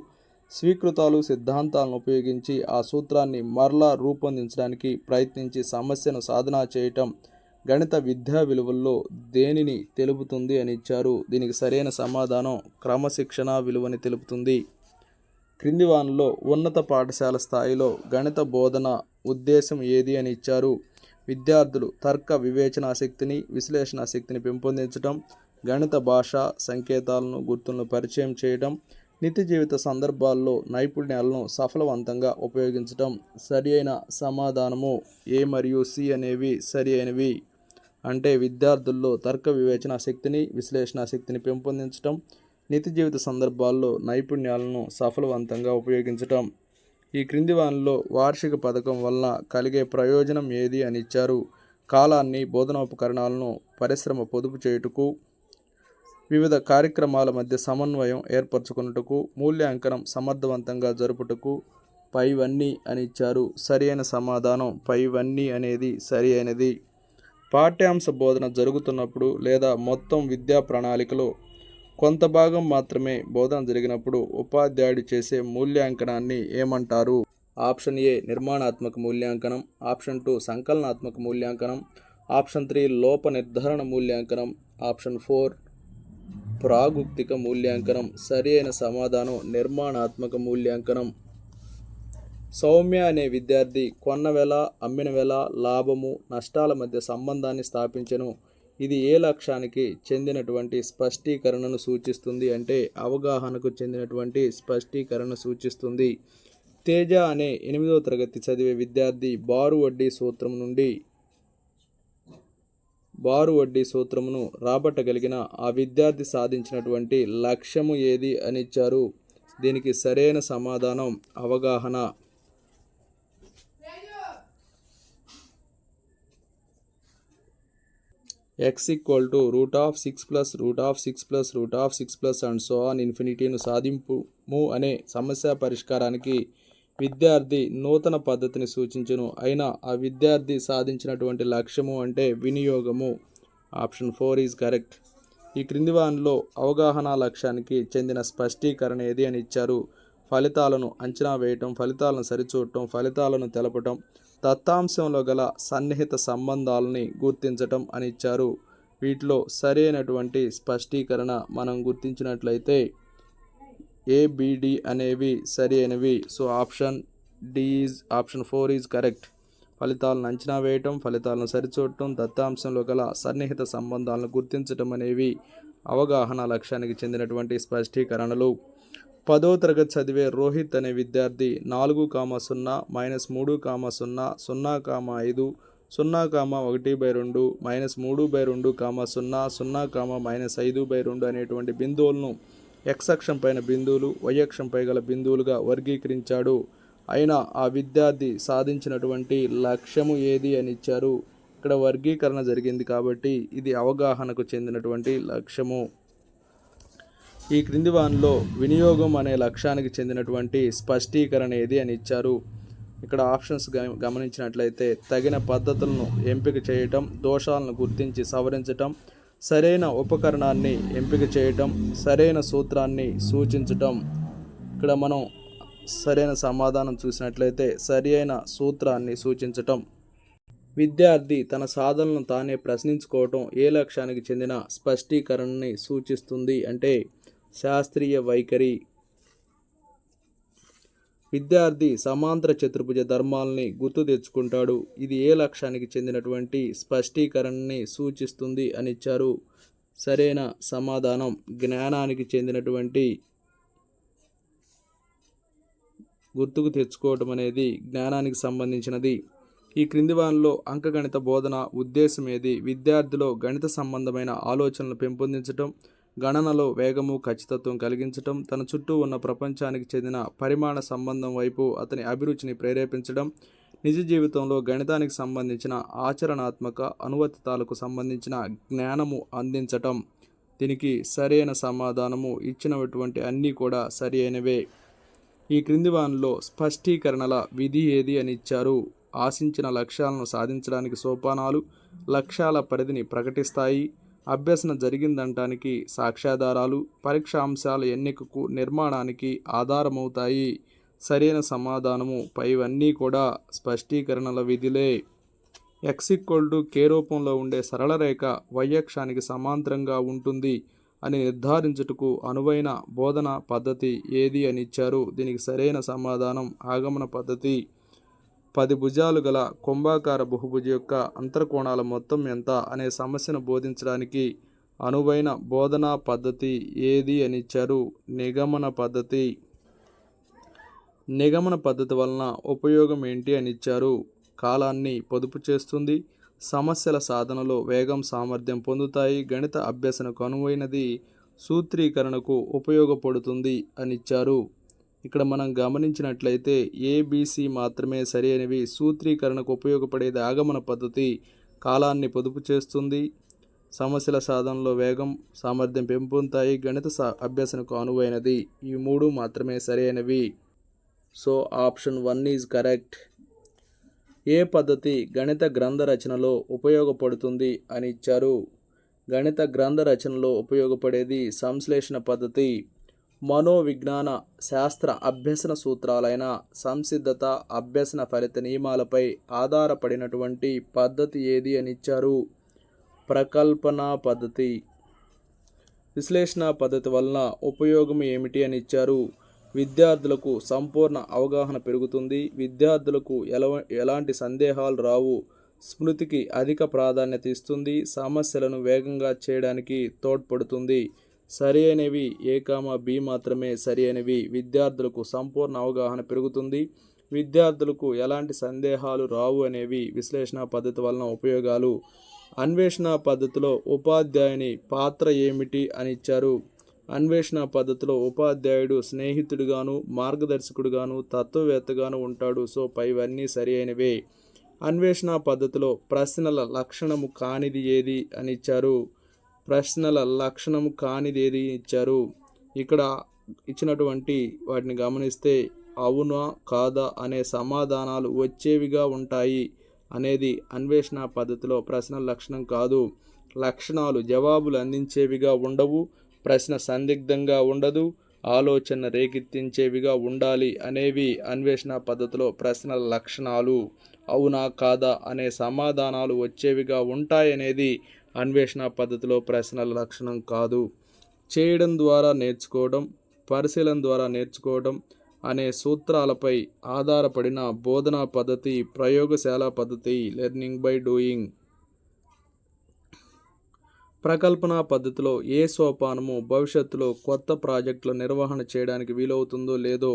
స్వీకృతాలు, సిద్ధాంతాలను ఉపయోగించి ఆ సూత్రాన్ని మరలా రూపొందించడానికి ప్రయత్నించి సమస్యను సాధన చేయటం గణిత విద్యా విలువల్లో దేనిని తెలుపుతుంది అని ఇచ్చారు. దీనికి సరైన సమాధానం క్రమశిక్షణ విలువని తెలుపుతుంది. క్రింది వానిలో ఉన్నత పాఠశాల స్థాయిలో గణిత బోధన ఉద్దేశం ఏది అని ఇచ్చారు. విద్యార్థులు తర్క వివేచన శక్తిని, విశ్లేషణ శక్తిని పెంపొందించడం, గణిత భాష, సంకేతాలను, గుర్తులను పరిచయం చేయడం, నిత్య జీవిత సందర్భాల్లో నైపుణ్యాలను సఫలవంతంగా ఉపయోగించడం. సరి అయిన సమాధానము ఏ మరియు సి అనేవి సరి అయినవి. అంటే విద్యార్థుల్లో తర్క వివేచన శక్తిని, విశ్లేషణ శక్తిని పెంపొందించడం, నిత్య జీవిత సందర్భాల్లో నైపుణ్యాలను సఫలవంతంగా ఉపయోగించడం. ఈ క్రింది వానిలో వార్షిక పథకం వలన కలిగే ప్రయోజనం ఏది అని ఇచ్చారు. కాలాన్ని, బోధనోపకరణాలను పరిశ్రమ పొదుపు చేయుటకు, వివిధ కార్యక్రమాల మధ్య సమన్వయం ఏర్పరచుకున్నటకు, మూల్యాంకనం సమర్థవంతంగా జరుపుటకు. పైవన్నీ అని ఇచ్చారు. సరి అయిన సమాధానం పైవన్నీ అనేది సరి అయినది. పాఠ్యాంశ బోధన జరుగుతున్నప్పుడు లేదా మొత్తం విద్యా ప్రణాళికలో కొంత భాగం మాత్రమే బోధన జరిగినప్పుడు ఉపాధ్యాయుడు చేసే మూల్యాంకనాన్ని ఏమంటారు. ఆప్షన్ ఏ నిర్మాణాత్మక మూల్యాంకనం, ఆప్షన్ 2 సంకలనాత్మక మూల్యాంకనం, ఆప్షన్ 3 లోప నిర్ధారణ మూల్యాంకనం, ఆప్షన్ 4 ప్రాగుక్తిక మూల్యాంకనం. సరి అయిన సమాధానం నిర్మాణాత్మక మూల్యాంకనం. సౌమ్య అనే విద్యార్థి కొన్న వెల, అమ్మిన వెల, లాభము, నష్టాల మధ్య సంబంధాన్ని స్థాపించెను. ఇది ఏ లక్ష్యానికి చెందినటువంటి స్పష్టీకరణను సూచిస్తుంది అంటే అవగాహనకు చెందినటువంటి స్పష్టీకరణ సూచిస్తుంది. తేజ అనే 8వ తరగతి చదివే విద్యార్థి బారు వడ్డీ సూత్రమును రాబట్టగలిగిన ఆ విద్యార్థి సాధించినటువంటి లక్ష్యము ఏది అని ఇచ్చారు. దీనికి సరైన సమాధానం అవగాహన. x √6 అండ్ సో ఆన్ ఇన్ఫినిటీను సాధింపుము అనే సమస్య పరిష్కారానికి విద్యార్థి నూతన పద్ధతిని సూచించును. అయినా ఆ విద్యార్థి సాధించినటువంటి లక్ష్యము అంటే వినియోగము. Option 4 is correct. ఈ క్రింది వానిలో అవగాహన లక్ష్యానికి చెందిన స్పష్టీకరణ ఏది అని ఇచ్చారు. ఫలితాలను అంచనా వేయటం, ఫలితాలను సరిచూడటం, ఫలితాలను తెలపటం, దత్తాంశంలో గల సన్నిహిత సంబంధాలని గుర్తించటం అని ఇచ్చారు. వీటిలో సరైనటువంటి స్పష్టీకరణ మనం గుర్తించినట్లయితే ABD అనేవి సరి అయినవి. So option 4 is correct. ఫలితాలను అంచనా వేయటం, ఫలితాలను సరిచూడటం, దత్తాంశంలో గల సన్నిహిత సంబంధాలను గుర్తించటం అనేవి అవగాహన లక్ష్యానికి చెందినటువంటి స్పష్టీకరణలు. 10వ తరగతి చదివే రోహిత్ అనే విద్యార్థి 4,0 -3,0 0,5 0,1/2 -3/2 0 -5/2 అనేటువంటి బిందువులను x అక్షం పైన బిందువులు, y అక్షంపై గల బిందువులుగా వర్గీకరించాడు. అయినా ఆ విద్యార్థి సాధించినటువంటి లక్ష్యము ఏది అని ఇచ్చారు. ఇక్కడ వర్గీకరణ జరిగింది కాబట్టి ఇది అవగాహనకు చెందినటువంటి లక్ష్యము. ఈ క్రింది వానిలో వినియోగం అనే లక్ష్యానికి చెందినటువంటి స్పష్టీకరణ ఏది అని ఇచ్చారు. ఇక్కడ ఆప్షన్స్ గమనించినట్లయితే తగిన పద్ధతులను ఎంపిక చేయటం, దోషాలను గుర్తించి సవరించటం, సరైన ఉపకరణాన్ని ఎంపిక చేయటం, సరైన సూత్రాన్ని సూచించటం. ఇక్కడ మనం సరైన సమాధానం చూసినట్లయితే సరి అయిన సూత్రాన్ని సూచించటం. విద్యార్థి తన సాధనలను తానే ప్రశ్నించుకోవటం ఏ లక్ష్యానికి చెందిన స్పష్టీకరణని సూచిస్తుంది అంటే శాస్త్రీయ వైఖరి. విద్యార్థి సమాంతర చతుర్భుజ ధర్మాలని గుర్తు తెచ్చుకుంటాడు. ఇది ఏ లక్ష్యానికి చెందినటువంటి స్పష్టీకరణని సూచిస్తుంది అని ఇచ్చారు. సరైన సమాధానం జ్ఞానానికి చెందినటువంటి గుర్తుకు తెచ్చుకోవటం అనేది జ్ఞానానికి సంబంధించినది. ఈ క్రింది వానిలో అంకగణిత బోధన ఉద్దేశం ఏది? విద్యార్థిలో గణిత సంబంధమైన ఆలోచనలు పెంపొందించటం, గణనలో వేగము ఖచ్చితత్వం కలిగించటం, తన చుట్టూ ఉన్న ప్రపంచానికి చెందిన పరిమాణ సంబంధం వైపు అతని అభిరుచిని ప్రేరేపించడం, నిజ జీవితంలో గణితానికి సంబంధించిన ఆచరణాత్మక అనువర్తితాలకు సంబంధించిన జ్ఞానము అందించటం. దీనికి సరైన సమాధానము ఇచ్చినటువంటి అన్నీ కూడా సరి అయినవే. ఈ క్రింది వానిలో స్పష్టీకరణల విధి ఏది అని ఇచ్చారు. ఆశించిన లక్ష్యాలను సాధించడానికి సోపానాలు, లక్ష్యాల పరిధిని ప్రకటిస్తాయి, అభ్యసన జరిగిందనటానికి సాక్ష్యాధారాలు, పరీక్షాంశాల ఎన్నికకు నిర్మాణానికి ఆధారమవుతాయి. సరైన సమాధానము పైవన్నీ కూడా స్పష్టీకరణల విధులే. x=k రూపంలో ఉండే సరళ రేఖ y అక్షానికి సమాంతరంగా ఉంటుంది అని నిర్ధారించుటకు అనువైన బోధన పద్ధతి ఏది అని ఇచ్చారు. దీనికి సరైన సమాధానం ఆగమన పద్ధతి. 10 భుజాలు గల కుంభాకార బహుభుజి యొక్క అంతర్కోణాల మొత్తం ఎంత అనే సమస్యను బోధించడానికి అనువైన బోధనా పద్ధతి ఏది అని ఇచ్చారు. నిగమన పద్ధతి. నిగమన పద్ధతి వలన ఉపయోగం ఏంటి అని ఇచ్చారు. కాలాన్ని పొదుపు చేస్తుంది, సమస్యల సాధనలో వేగం సామర్థ్యం పొందుతాయి, గణిత అభ్యసనకు అనువైనది, సూత్రీకరణకు ఉపయోగపడుతుంది అని ఇచ్చారు. ఇక్కడ మనం గమనించినట్లయితే ABC మాత్రమే సరి అయినవి. సూత్రీకరణకు ఉపయోగపడేది ఆగమన పద్ధతి, కాలాన్ని పొదుపు చేస్తుంది, సమస్యల సాధనలో వేగం సామర్థ్యం పెంపొందుతాయి, గణిత అభ్యసనకు అనువైనది. ఈ 3 మాత్రమే సరి అయినవి. So option 1 is correct. ఏ పద్ధతి గణిత గ్రంథ రచనలో ఉపయోగపడుతుంది అని ఇచ్చారు. గణిత గ్రంథ రచనలో ఉపయోగపడేది సంశ్లేషణ పద్ధతి. మనోవిజ్ఞాన శాస్త్ర అభ్యసన సూత్రాలైన సంసిద్ధత, అభ్యసన ఫలిత నియమాలపై ఆధారపడినటువంటి పద్ధతి ఏది అని ఇచ్చారు. ప్రకల్పన పద్ధతి. విశ్లేషణ పద్ధతి వలన ఉపయోగం ఏమిటి అని ఇచ్చారు. విద్యార్థులకు సంపూర్ణ అవగాహన పెరుగుతుంది, విద్యార్థులకు ఎలాంటి సందేహాలు రావు, స్మృతికి అధిక ప్రాధాన్యత ఇస్తుంది, సమస్యలను వేగంగా చేయడానికి తోడ్పడుతుంది. సరి అయినవి A, B మాత్రమే సరి అయినవి. విద్యార్థులకు సంపూర్ణ అవగాహన పెరుగుతుంది, విద్యార్థులకు ఎలాంటి సందేహాలు రావు అనేవి విశ్లేషణ పద్ధతి వలన ఉపయోగాలు. అన్వేషణ పద్ధతిలో ఉపాధ్యాయుని పాత్ర ఏమిటి అని ఇచ్చారు. అన్వేషణ పద్ధతిలో ఉపాధ్యాయుడు స్నేహితుడిగాను, మార్గదర్శకుడిగాను, తత్వవేత్తగాను ఉంటాడు. సో పైవన్నీ సరి అయినవే. అన్వేషణ పద్ధతిలో ప్రశ్నల లక్షణము కానిది ఏది అని ఇచ్చారు. ప్రశ్నల లక్షణము కానిది ఏది ఇచ్చారు. ఇక్కడ ఇచ్చినటువంటి వాటిని గమనిస్తే అవునా కాదా అనే సమాధానాలు వచ్చేవిగా ఉంటాయి అనేది అన్వేషణ పద్ధతిలో ప్రశ్నల లక్షణం కాదు. లక్షణాలు జవాబులు అందించేవిగా ఉండవు, ప్రశ్న సందిగ్ధంగా ఉండదు, ఆలోచన రేకెత్తించేవిగా ఉండాలి అనేవి అన్వేషణ పద్ధతిలో ప్రశ్నల లక్షణాలు. అవునా కాదా అనే సమాధానాలు వచ్చేవిగా ఉంటాయనేది అన్వేషణ పద్ధతిలో ప్రశ్నల లక్షణం కాదు. చేయడం ద్వారా నేర్చుకోవడం, పరిశీలన ద్వారా నేర్చుకోవడం అనే సూత్రాలపై ఆధారపడిన బోధనా పద్ధతి ప్రయోగశాల పద్ధతి, లెర్నింగ్ బై డూయింగ్. ప్రకల్పన పద్ధతిలో ఏ సోపానము భవిష్యత్తులో కొత్త ప్రాజెక్టుల నిర్వహణ చేయడానికి వీలవుతుందో లేదో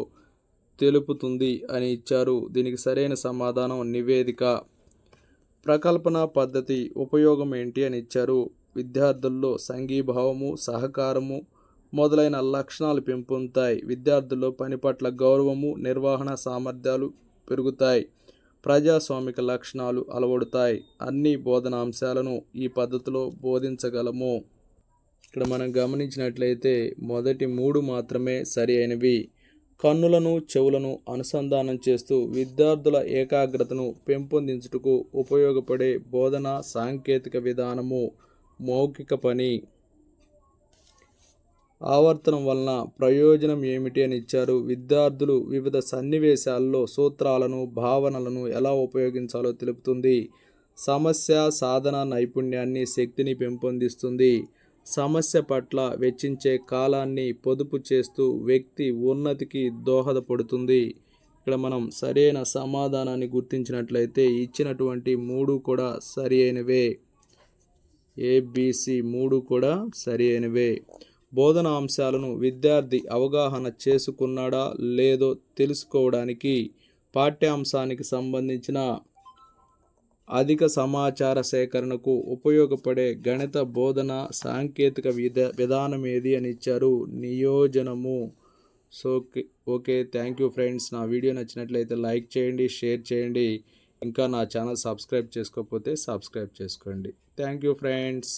తెలుపుతుంది అని ఇచ్చారు. దీనికి సరైన సమాధానం నివేదిక. ప్రకల్పన పద్ధతి ఉపయోగం ఏంటి అని ఇచ్చారు. విద్యార్థుల్లో సంఘీభావము, సహకారము మొదలైన లక్షణాలు పెంపొందుతాయి. విద్యార్థుల్లో పని పట్ల గౌరవము, నిర్వహణ సామర్థ్యాలు పెరుగుతాయి. ప్రజాస్వామిక లక్షణాలు అలవడుతాయి. అన్ని బోధనాంశాలను ఈ పద్ధతిలో బోధించగలము. ఇక్కడ మనం గమనించినట్లయితే మొదటి 3 మాత్రమే సరి అయినవి. కన్నులను చెవులను అనుసంధానం చేస్తూ విద్యార్థుల ఏకాగ్రతను పెంపొందించుటకు ఉపయోగపడే బోధనా సాంకేతిక విధానము మౌఖిక పని. ఆవర్తనం వలన ప్రయోజనం ఏమిటి అని ఇచ్చారు. విద్యార్థులు వివిధ సన్నివేశాల్లో సూత్రాలను భావనలను ఎలా ఉపయోగించాలో తెలుపుతుంది. సమస్య సాధన నైపుణ్యాన్ని శక్తిని పెంపొందిస్తుంది. సమస్య పట్ల వెచ్చించే కాలాన్ని పొదుపు చేస్తూ వ్యక్తి ఉన్నతికి దోహదపడుతుంది. ఇక్కడ మనం సరైన సమాధానాన్ని గుర్తించినట్లయితే ఇచ్చినటువంటి 3 కూడా సరి అయినవే. ఏబిసి 3 కూడా సరి అయినవే. బోధనా అంశాలను విద్యార్థి అవగాహన చేసుకున్నాడా లేదో తెలుసుకోవడానికి పాఠ్యాంశానికి సంబంధించిన అధిక సమాచార సేకరణకు ఉపయోగపడే గణిత బోధన సాంకేతిక విధానం ఏది అని ఇచ్చారు. నియోజనము. So okay, thank you friends. నా వీడియో నచ్చినట్లయితే లైక్ చేయండి, షేర్ చేయండి. ఇంకా నా ఛానల్ సబ్స్క్రైబ్ చేసుకోకపోతే సబ్స్క్రైబ్ చేసుకోండి. Thank you friends.